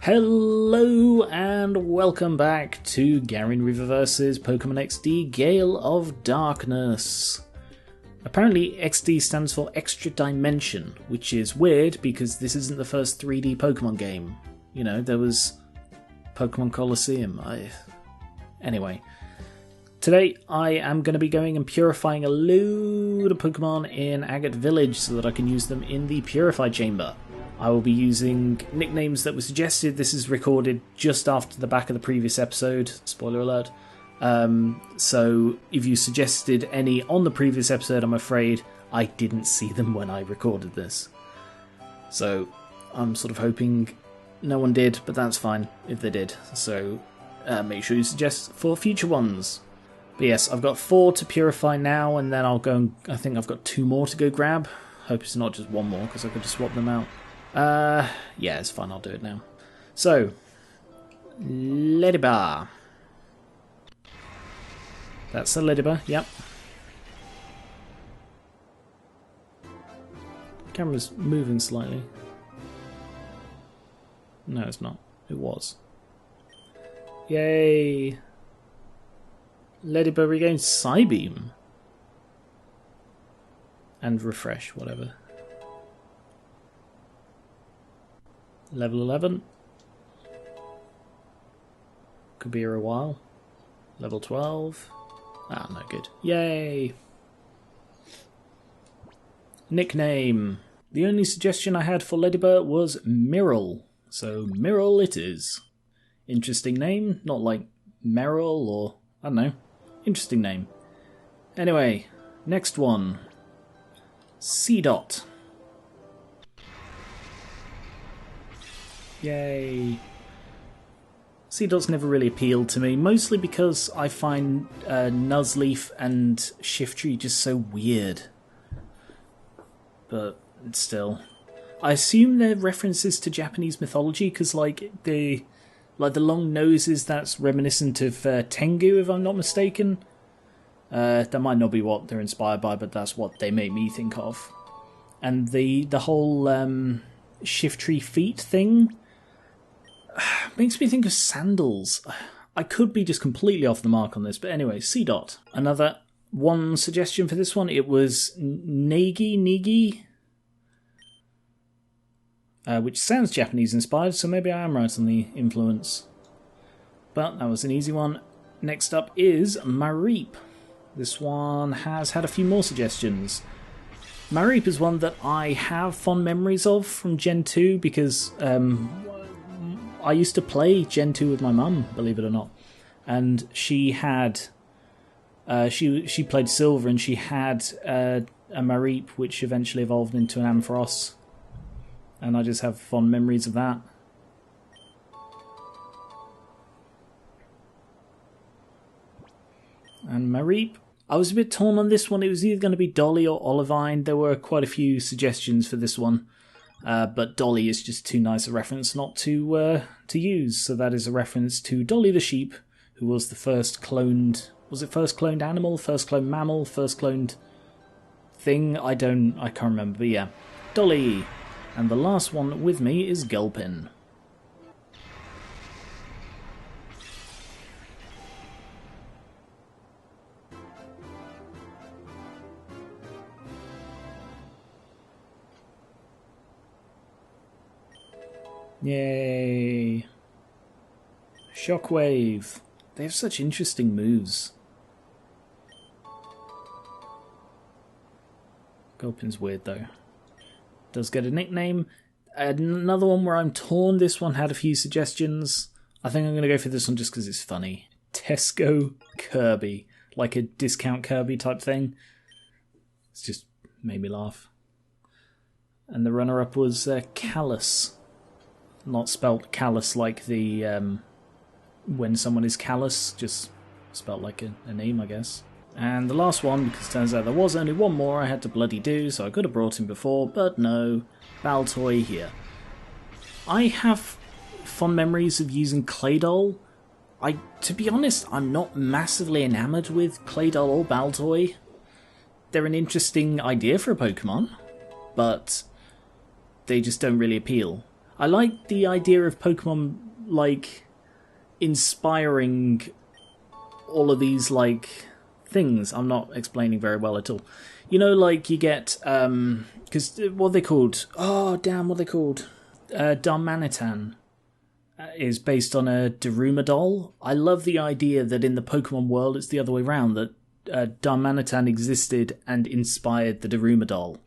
Hello and welcome back to Geran vs Pokémon XD Gale of Darkness. Apparently XD stands for Extra Dimension, which is weird because this isn't the first 3D Pokémon game. You know, there was Pokémon Colosseum. Anyway, today I am going to be going and purifying a load of Pokémon in Agate Village so that I can use them in the Purify chamber. I will be using nicknames that were suggested. This is recorded just after the back of the previous episode. Spoiler alert. So if you suggested any on the previous episode, I'm afraid I didn't see them when I recorded this. So I'm sort of hoping no one did, but that's fine if they did. So make sure you suggest for future ones. But yes, I've got 4 to purify now, and then I'll go and I think I've got 2 more to go grab. Hope it's not just 1 more, because I could just swap them out. Yeah, it's fine, I'll do it now. So, Ladybug. That's the Ladybug, yep. The camera's moving slightly. No, it's not. It was. Yay! Ladybug regains Psybeam. And refresh, whatever. Level 11. Could be here a while. Level 12. Ah, no good. Yay! Nickname. The only suggestion I had for Ladybug was Miral. So Miral it is. Interesting name. Not like Meryl or... I don't know. Interesting name. Anyway, next one. C-Dot. Yay. C-Dot's never really appealed to me, mostly because I find Nuzleaf and Shiftry just so weird. But still. I assume they're references to Japanese mythology, because the long noses, that's reminiscent of Tengu, if I'm not mistaken. That might not be what they're inspired by, but that's what they made me think of. And the whole Shiftry feet thing makes me think of sandals. I could be just completely off the mark on this, but anyway, C-Dot. Another one suggestion for this one, it was Nigi, which sounds Japanese inspired, so maybe I am right on the influence. But that was an easy one. Next up is Mareep. This one has had a few more suggestions. Mareep is one that I have fond memories of from Gen 2 because I used to play Gen 2 with my mum, believe it or not. And she had... she played Silver, and she had a Mareep, which eventually evolved into an Ampharos. And I just have fond memories of that. And Mareep, I was a bit torn on this one. It was either going to be Dolly or Olivine. There were quite a few suggestions for this one. But Dolly is just too nice a reference not to use. So that is a reference to Dolly the sheep, who was the first cloned... Was it first cloned animal? First cloned mammal? First cloned thing? I can't remember, but yeah. Dolly! And the last one with me is Gulpin. Yay! Shockwave. They have such interesting moves. Gulpin's weird though. Does get a nickname. Another one where I'm torn. This one had a few suggestions. I think I'm going to go for this one just because it's funny. Tesco Kirby. Like a discount Kirby type thing. It's just made me laugh. And the runner-up was Callus. Not spelt callous like the when someone is callous, just spelt like a name, I guess. And the last one, because it turns out there was only one more I had to bloody do, so I could have brought him before, but no, Baltoy here. I have fond memories of using Claydol. To be honest, I'm not massively enamoured with Claydol or Baltoy. They're an interesting idea for a Pokemon, but they just don't really appeal. I like the idea of Pokemon, like, inspiring all of these, like, things. I'm not explaining very well at all. You know, like, you get, because, what are they called? Oh, damn, what are they called? Darmanitan is based on a Daruma doll. I love the idea that in the Pokemon world it's the other way around, that Darmanitan existed and inspired the Daruma doll.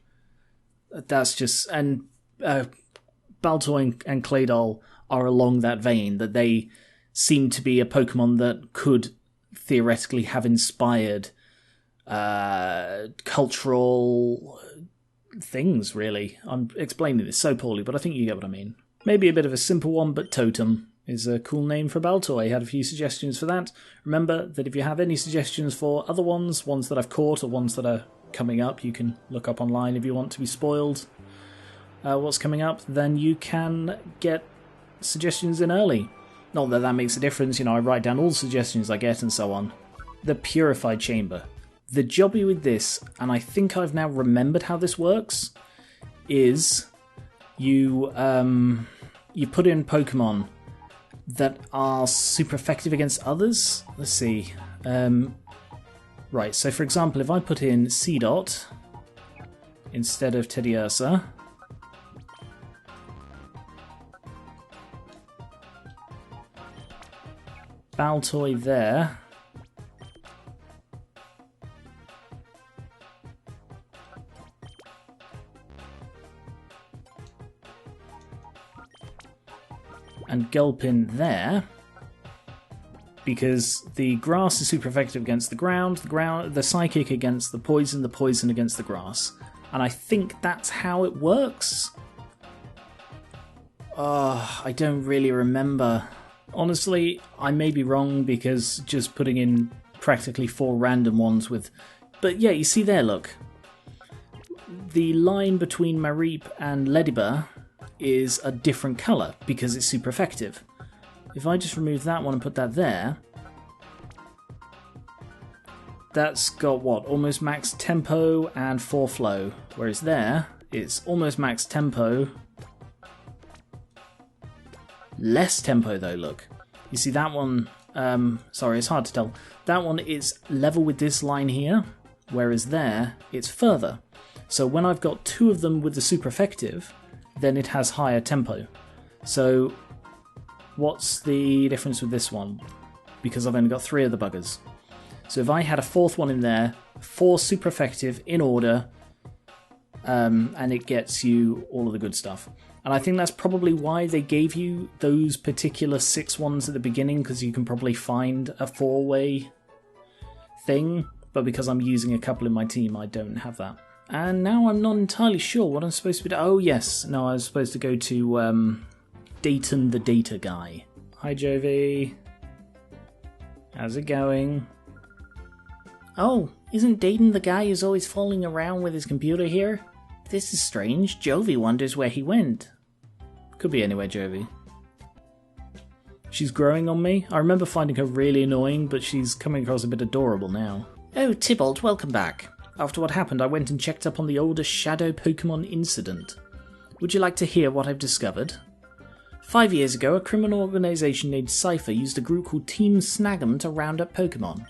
That's just... And Baltoy and Claydol are along that vein, that they seem to be a Pokemon that could theoretically have inspired cultural things, really. I'm explaining this so poorly, but I think you get what I mean. Maybe a bit of a simple one, but Totem is a cool name for Baltoy. I had a few suggestions for that. Remember that if you have any suggestions for other ones that I've caught or ones that are coming up, you can look up online if you want to be spoiled what's coming up, then you can get suggestions in early. Not that that makes a difference, you know, I write down all the suggestions I get and so on. The Purify Chamber. The jobby with this, and I think I've now remembered how this works, is you put in Pokemon that are super effective against others. Let's see. Right, so for example, if I put in Seedot instead of Teddiursa, Baltoy there, and Gulpin there, because the grass is super effective against the ground, the psychic against the poison against the grass. And I think that's how it works. I don't really remember. Honestly, I may be wrong, because just putting in practically 4 random ones with... But yeah, you see there, look. The line between Mareep and Ledibur is a different colour, because it's super effective. If I just remove that one and put that there, that's got what? Almost max tempo and 4 flow. Whereas there, it's almost max tempo. Less tempo though, look. You see that one, sorry, it's hard to tell. That one is level with this line here, whereas there, it's further. So when I've got 2 of them with the super effective, then it has higher tempo. So what's the difference with this one? Because I've only got 3 of the buggers. So if I had a 4th one in there, 4 super effective in order, and it gets you all of the good stuff. And I think that's probably why they gave you those particular 6 ones at the beginning, because you can probably find a 4-way thing, but because I'm using a couple in my team, I don't have that. And now I'm not entirely sure what I'm supposed to be doing. Oh yes, no, I was supposed to go to Dayton the Data Guy. Hi Jovi. How's it going? Oh, isn't Dayton the guy who's always falling around with his computer here? This is strange. Jovi wonders where he went. Could be anywhere, Jovi. She's growing on me. I remember finding her really annoying, but she's coming across a bit adorable now. Oh, Tybalt, welcome back. After what happened, I went and checked up on the older Shadow Pokémon incident. Would you like to hear what I've discovered? 5 years ago, a criminal organisation named Cypher used a group called Team Snag'em to round up Pokémon.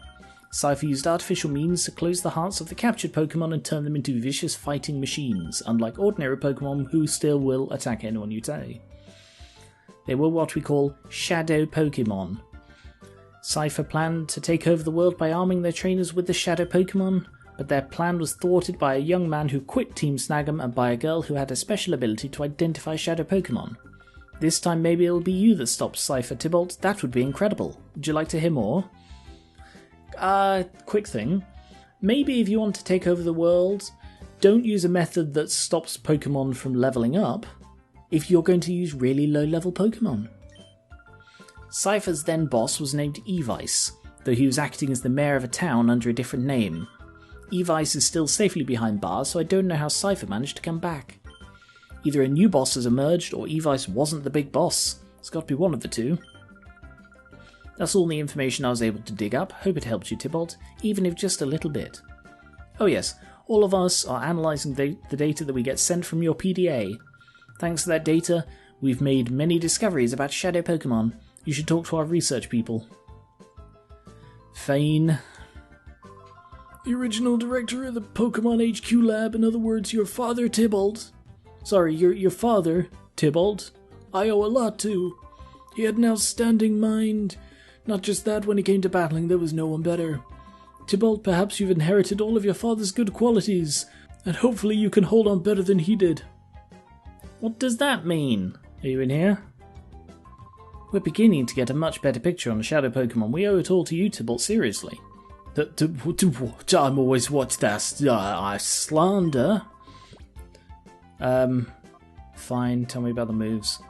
Cypher used artificial means to close the hearts of the captured Pokémon and turn them into vicious fighting machines, unlike ordinary Pokémon who still will attack anyone you say. They were what we call Shadow Pokémon. Cypher planned to take over the world by arming their trainers with the Shadow Pokémon, but their plan was thwarted by a young man who quit Team Snag'em and by a girl who had a special ability to identify Shadow Pokémon. This time maybe it'll be you that stops Cypher, Tybalt. That would be incredible. Would you like to hear more? Quick thing. Maybe if you want to take over the world, don't use a method that stops Pokemon from leveling up if you're going to use really low-level Pokemon. Cypher's then boss was named Eevee, though he was acting as the mayor of a town under a different name. Eevee is still safely behind bars, so I don't know how Cypher managed to come back. Either a new boss has emerged, or Eevee wasn't the big boss. It's got to be one of the two. That's all the information I was able to dig up. Hope it helped you, Tybalt, even if just a little bit. Oh yes, all of us are analysing the data that we get sent from your PDA. Thanks to that data, We've made many discoveries about Shadow Pokémon. You should talk to our research people. Fine. The original director of the Pokémon HQ lab, in other words, your father, Tybalt. Sorry, your father, Tybalt. I owe a lot to. He had an outstanding mind. Not just that, when it came to battling, there was no one better. Tybalt, perhaps you've inherited all of your father's good qualities, and hopefully you can hold on better than he did. What does that mean? Are you in here? We're beginning to get a much better picture on the Shadow Pokémon. We owe it all to you, Tybalt, seriously. I'm always what's that? I slander. Fine, tell me about the moves.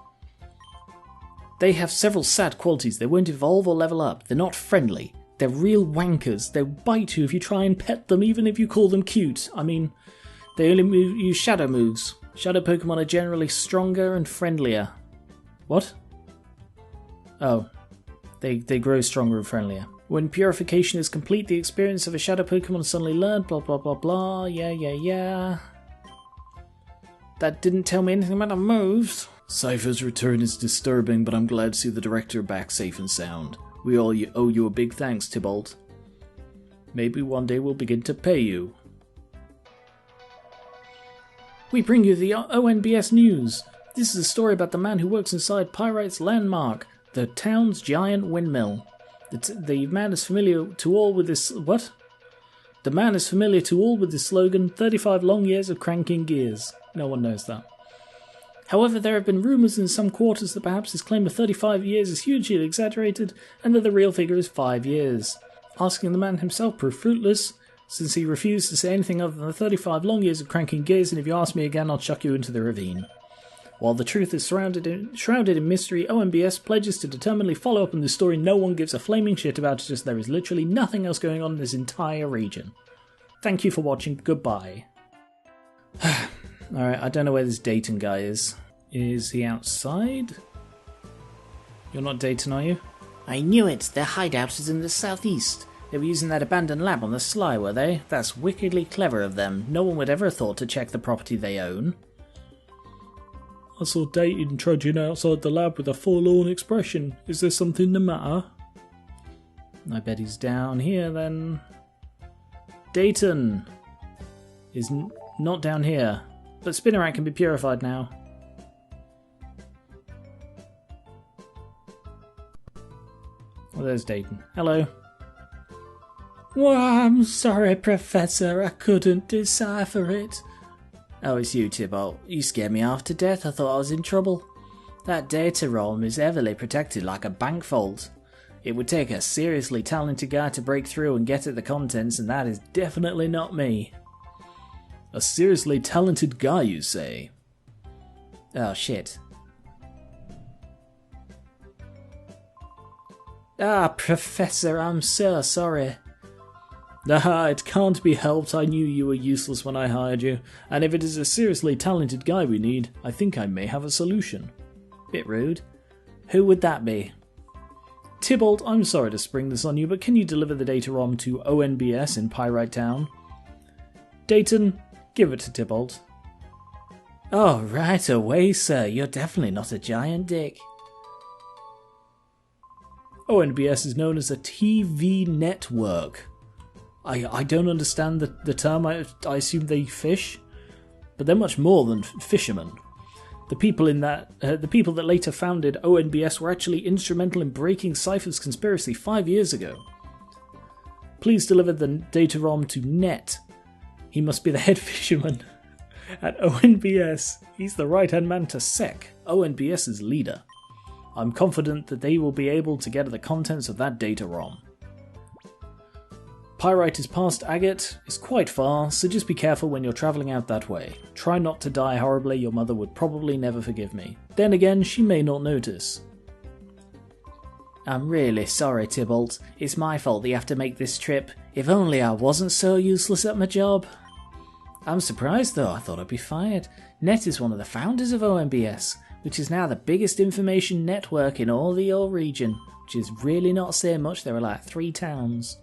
They have several sad qualities. They won't evolve or level up. They're not friendly. They're real wankers. They'll bite you if you try and pet them, even if you call them cute. I mean, they only use shadow moves. Shadow Pokémon are generally stronger and friendlier. What? Oh. They grow stronger and friendlier. When purification is complete, the experience of a Shadow Pokémon is suddenly learned, blah blah blah blah, yeah. That didn't tell me anything about the moves. Cypher's return is disturbing, but I'm glad to see the director back safe and sound. We all owe you a big thanks, Tybalt. Maybe one day we'll begin to pay you. We bring you the ONBS news. This is a story about the man who works inside Pyrite's landmark, the town's giant windmill. The man is familiar to all with this... What? The man is familiar to all with this slogan, 35 long years of cranking gears. No one knows that. However, there have been rumours in some quarters that perhaps his claim of 35 years is hugely exaggerated, and that the real figure is 5 years. Asking the man himself proved fruitless, since he refused to say anything other than the 35 long years of cranking gears, and if you ask me again, I'll chuck you into the ravine. While the truth is shrouded in mystery, ONBS pledges to determinedly follow up on this story. No one gives a flaming shit about it, just there is literally nothing else going on in this entire region. Thank you for watching, goodbye. Alright, I don't know where this Dayton guy is. Is he outside? You're not Dayton, are you? I knew it! Their hideout is in the southeast. They were using that abandoned lab on the sly, were they? That's wickedly clever of them. No one would ever have thought to check the property they own. I saw Dayton trudging outside the lab with a forlorn expression. Is there something the matter? I bet he's down here then. Dayton is not down here, but Spinarak can be purified now. Well, there's Dayton. Hello. Well, I'm sorry, Professor. I couldn't decipher it. Oh, it's you, Tybalt. You scared me half to death. I thought I was in trouble. That data ROM is heavily protected like a bank vault. It would take a seriously talented guy to break through and get at the contents, and that is definitely not me. A seriously talented guy, you say? Oh, shit. Ah, Professor, I'm so sorry. Ah, it can't be helped. I knew you were useless when I hired you, and if it is a seriously talented guy we need, I think I may have a solution. Bit rude. Who would that be? Tybalt, I'm sorry to spring this on you, but can you deliver the data ROM to ONBS in Pyrite Town? Dayton, give it to Tybalt. Oh, right away, sir. You're definitely not a giant dick. ONBS is known as a TV network. I don't understand the term. I assume they fish, but they're much more than fishermen. The people that later founded ONBS were actually instrumental in breaking Cypher's conspiracy 5 years ago. Please deliver the data ROM to Net. He must be the head fisherman at ONBS. He's the right-hand man to Sec, ONBS's leader. I'm confident that they will be able to get at the contents of that data ROM. Pyrite is past Agate, it's quite far, so just be careful when you're travelling out that way. Try not to die horribly, your mother would probably never forgive me. Then again, she may not notice. I'm really sorry, Tybalt. It's my fault that you have to make this trip. If only I wasn't so useless at my job. I'm surprised though, I thought I'd be fired. Net is one of the founders of ONBS, which is now the biggest information network in all the Orre region, which is really not saying much. There are like 3 towns.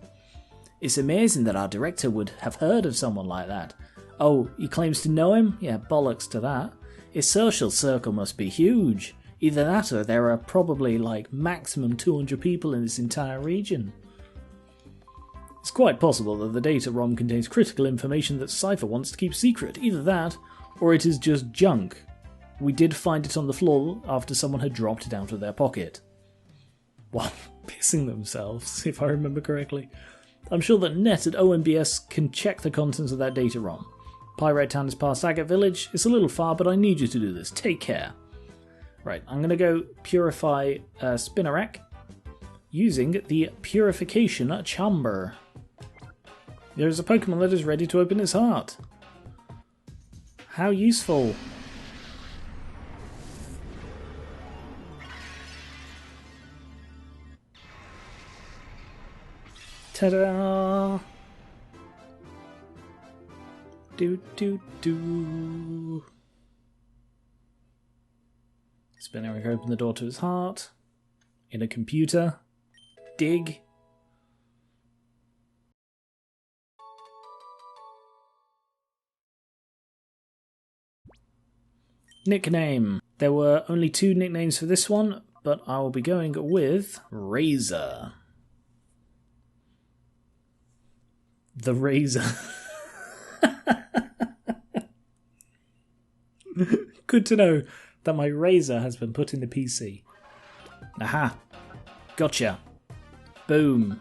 It's amazing that our director would have heard of someone like that. Oh, he claims to know him? Yeah, bollocks to that. His social circle must be huge. Either that or there are probably like maximum 200 people in this entire region. It's quite possible that the data ROM contains critical information that Cypher wants to keep secret. Either that, or it is just junk. We did find it on the floor after someone had dropped it out of their pocket. While pissing themselves, if I remember correctly. I'm sure that Net at ONBS can check the contents of that data ROM. Pyrite Town is past Agate Village. It's a little far, but I need you to do this. Take care. Right, I'm going to go purify Spinnerack using the Purification Chamber. There is a Pokemon that is ready to open its heart. How useful. Ta-da! Do. Spinnerack opened the door to his heart. In a computer. Dig. Nickname. There were only 2 nicknames for this one, but I will be going with Razor. The Razor. Good to know that my Razor has been put in the PC. Aha. Gotcha. Boom.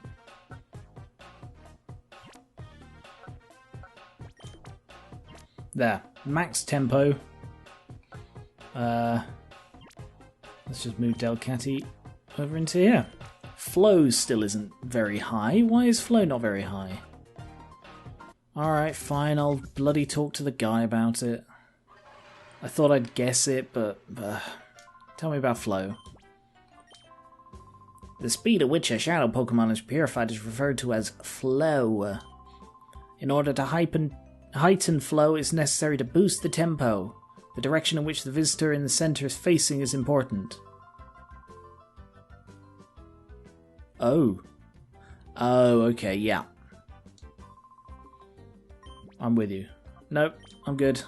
There. Max tempo. Let's just move Delcatty over into here. Flow still isn't very high. Why is flow not very high? Alright, fine, I'll bloody talk to the guy about it. I thought I'd guess it, but tell me about flow. The speed at which a Shadow Pokémon is purified is referred to as flow. In order to heighten flow, it's necessary to boost the tempo. The direction in which the visitor in the center is facing is important. Oh. Oh, okay, yeah. I'm with you. Nope, I'm good.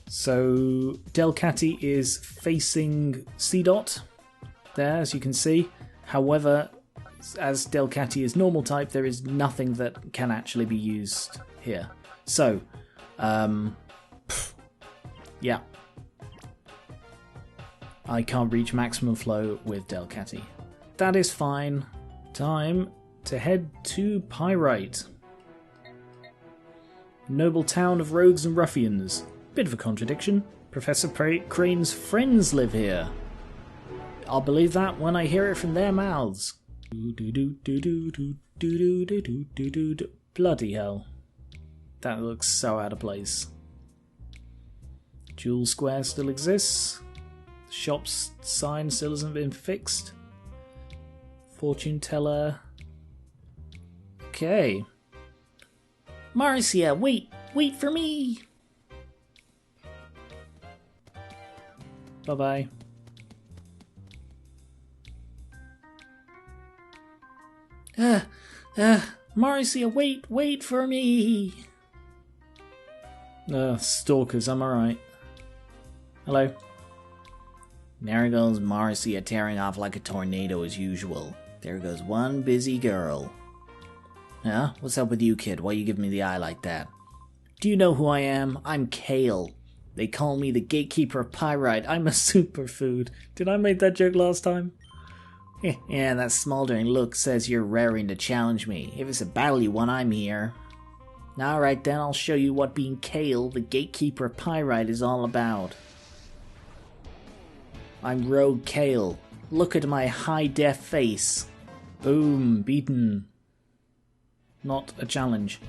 So, Delcatty is facing C-Dot there, as you can see. However, as Delcatty is normal type, there is nothing that can actually be used here. So, yeah. I can't reach maximum flow with Delcatty. That is fine. Time to head to Pyrite. Noble town of rogues and ruffians. Bit of a contradiction. Professor Crane's friends live here. I'll believe that when I hear it from their mouths. Bloody hell. That looks so out of place. Jewel Square still exists. The shop's sign still hasn't been fixed. Fortune teller. Okay. Marcia, wait for me! Bye-bye. Marcia, wait for me! Stalkers, I'm alright. Hello. There goes Marcia tearing off like a tornado as usual. There goes one busy girl. Huh? What's up with you, kid? Why you giving me the eye like that? Do you know who I am? I'm Kale. They call me the gatekeeper of Pyrite. I'm a superfood. Did I make that joke last time? Yeah, that smoldering look says you're raring to challenge me. If it's a battle you want, I'm here. Alright then, I'll show you what being Kale, the gatekeeper of Pyrite, is all about. I'm Rogue Kale. Look at my high-def face. Boom, beaten. Not a challenge.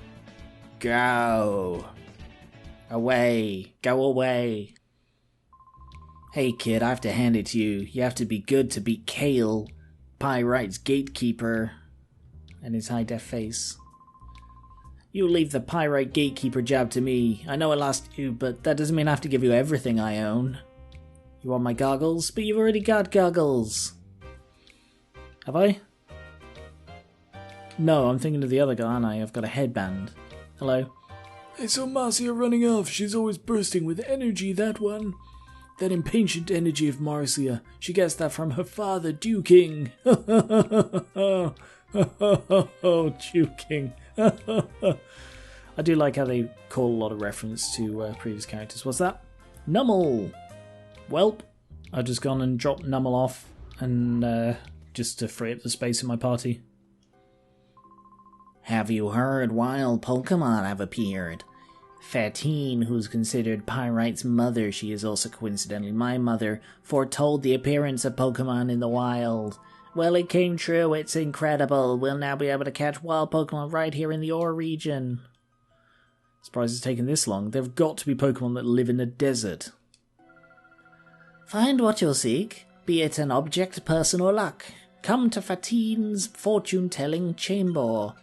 Go. Away. Go away. Hey kid, I have to hand it to you. You have to be good to beat Kale, Pyrite's gatekeeper, and his high-def face. You leave the Pyrite gatekeeper job to me. I know I lost you, but that doesn't mean I have to give you everything I own. You want my goggles? But you've already got goggles. Have I? No, I'm thinking of the other guy, aren't I? I've got a headband. Hello. I saw Marcia running off. She's always bursting with energy, that one. That impatient energy of Marcia. She gets that from her father, Duking. Oh, Duking. I do like how they call a lot of reference to previous characters. What's that? Nummel! Welp. I've just gone and dropped Nummel off and just to free up the space in my party. Have you heard wild Pokémon have appeared? Fatine, who's considered Pyrite's mother, she is also coincidentally my mother, foretold the appearance of Pokémon in the wild. Well, it came true, it's incredible. We'll now be able to catch wild Pokémon right here in the Orre region. Surprised it's taken this long. There've got to be Pokémon that live in the desert. Find what you'll seek, be it an object, person or luck. Come to Fatine's fortune-telling chamber.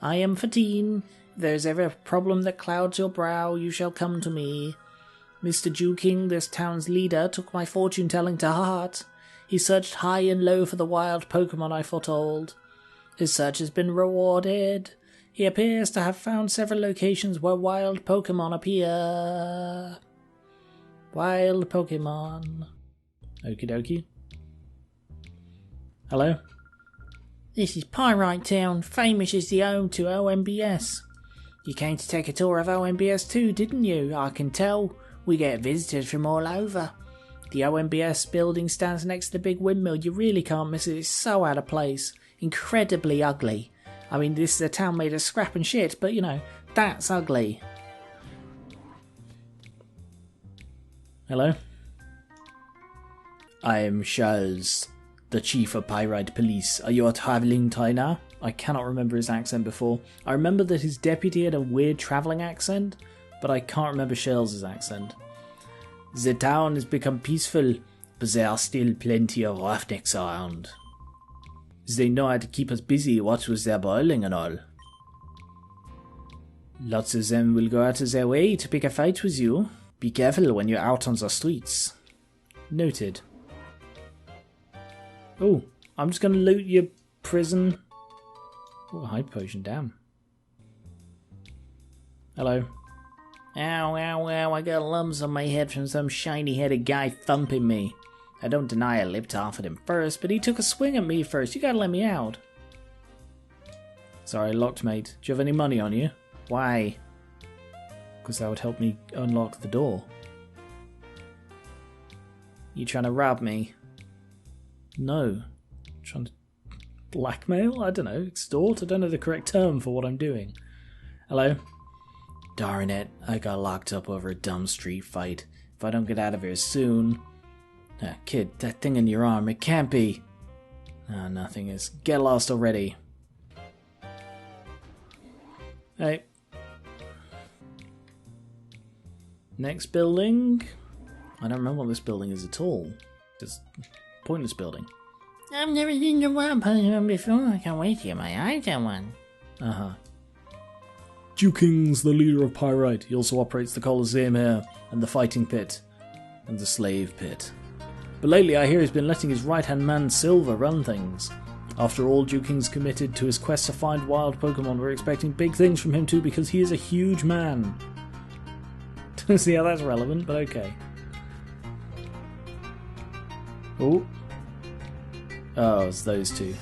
I am Fatine. If there's ever a problem that clouds your brow, you shall come to me. Mr. Duking, this town's leader, took my fortune-telling to heart. He searched high and low for the wild Pokémon I foretold. His search has been rewarded. He appears to have found several locations where wild Pokémon appear. Wild Pokémon. Okie dokie. Hello? This is Pyrite Town, famous as the home to ONBS. You came to take a tour of ONBS too, didn't you? I can tell. We get visitors from all over. The ONBS building stands next to the big windmill. You really can't miss it. It's so out of place. Incredibly ugly. I mean, this is a town made of scrap and shit, but you know, that's ugly. Hello? I am Charles, the chief of Pyrite Police. Are you a travelling trainer? I cannot remember his accent before. I remember that his deputy had a weird travelling accent, but I can't remember Charles' accent. The town has become peaceful, but there are still plenty of roughnecks around. They know how to keep us busy, what with their boiling and all. Lots of them will go out of their way to pick a fight with you. Be careful when you're out on the streets. Noted. Oh, I'm just going to loot your prison. Oh, a hyper potion, damn. Hello. Ow, ow, ow, I got lumps on my head from some shiny-headed guy thumping me. I don't deny I lipped off at him first, but he took a swing at me first. You gotta let me out. Sorry, locked mate. Do you have any money on you? Why? Because that would help me unlock the door. You trying to rob me? No. Trying to blackmail? I don't know. Extort? I don't know the correct term for what I'm doing. Hello? Darn it. I got locked up over a dumb street fight. If I don't get out of here soon... kid, that thing in your arm, it can't be. Nothing is. Get lost already. Hey. Next building. I don't remember what this building is at all. Just pointless building. I've never seen a wild Pokémon before. I can't wait to get my eyes on one. Duking's the leader of Pyrite. He also operates the Colosseum here, and the Fighting Pit, and the Slave Pit. But lately I hear he's been letting his right-hand man Silver run things. After all, Duking's committed to his quest to find wild Pokémon. We're expecting big things from him too, because he is a huge man. Don't see how that's relevant, but okay. Oh, it's those two.